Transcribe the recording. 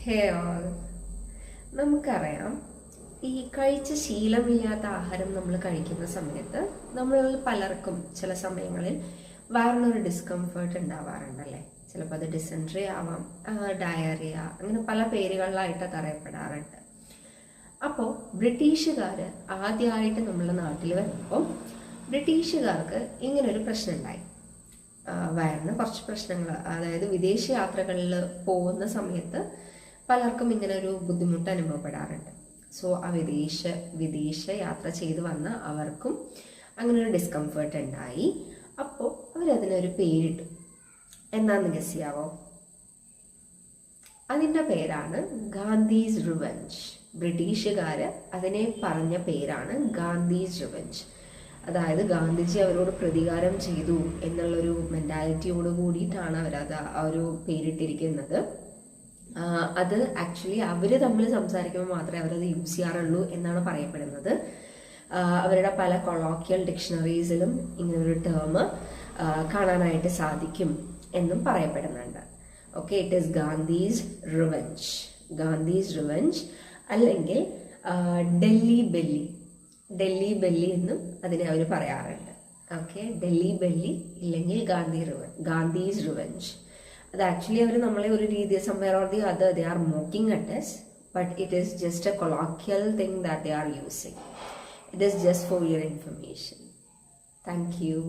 ഹേ all, നമുക്കറിയാം ഈ കഴിച്ച ശീലമില്ലാത്ത ആഹാരം നമ്മൾ കഴിക്കുന്ന സമയത്ത് നമ്മൾ പലർക്കും ചില സമയങ്ങളിൽ വയറിനൊരു ഡിസ്കംഫേർട്ട് ഉണ്ടാവാറുണ്ടല്ലേ. ചിലപ്പോൾ അത് ഡിസെൻട്രി ആവാം, ഡയറിയ, അങ്ങനെ പല പേരുകളിലായിട്ട് അത് അറിയപ്പെടാറുണ്ട്. അപ്പോൾ ബ്രിട്ടീഷുകാർ ആദ്യമായിട്ട് നമ്മുടെ നാട്ടിൽ വരുമ്പോൾ ബ്രിട്ടീഷുകാർക്ക് ഇങ്ങനൊരു പ്രശ്നം ഉണ്ടായി. വയറിന് കുറച്ച് പ്രശ്നങ്ങൾ, അതായത് വിദേശ യാത്രകളിൽ പോകുന്ന സമയത്ത് പലർക്കും ഇങ്ങനെ ഒരു ബുദ്ധിമുട്ട് അനുഭവപ്പെടാറുണ്ട്. സോ ആ വിദേശ യാത്ര ചെയ്ത് വന്ന അവർക്കും അങ്ങനെ ഒരു ഡിസ്കംഫേർട്ട് ഉണ്ടായി. അപ്പോൾ അവരതിനൊരു പേരിട്ടു. എന്താന്ന് ഗസ് ചെയ്യാവോ? അതിൻ്റെ പേരാണ് ഗാന്ധീസ് റിവെഞ്ച്. ബ്രിട്ടീഷുകാർ അതിനെ പറഞ്ഞ പേരാണ് ഗാന്ധീസ് റിവെഞ്ച്. അതായത് ഗാന്ധിജി അവരോട് പ്രതികാരം ചെയ്തു എന്നുള്ളൊരു മെൻറ്റാലിറ്റിയോട് കൂടിയിട്ടാണ് അവരത് ആ ഒരു പേരിട്ടിരിക്കുന്നത്. അത് ആക്ച്വലി അവർ തമ്മിൽ സംസാരിക്കുമ്പോൾ മാത്രമേ അവരത് യൂസ് ചെയ്യാറുള്ളൂ എന്നാണ് പറയപ്പെടുന്നത്. അവരുടെ പല കൊളോക്കിയൽ ഡിക്ഷണറീസിലും ഇങ്ങനൊരു ടേം കാണാനായിട്ട് സാധിക്കും എന്നും പറയപ്പെടുന്നുണ്ട്. Okay, it is Gandhi's revenge. Gandhi's revenge അല്ലെങ്കിൽ ഡൽഹി ബെല്ലി എന്നും അതിനെ അവർ പറയാറുണ്ട്. ഓക്കെ, ഡൽഹി ബെല്ലി ഇല്ലെങ്കിൽ ഗാന്ധീസ് റിവെഞ്ച്. അത് ആക്ച്വലി അവർ നമ്മളെ ഒരു രീതി somewhere or the other they are mocking at us, but it is just a colloquial thing that they are using. It is just for your information. Thank you.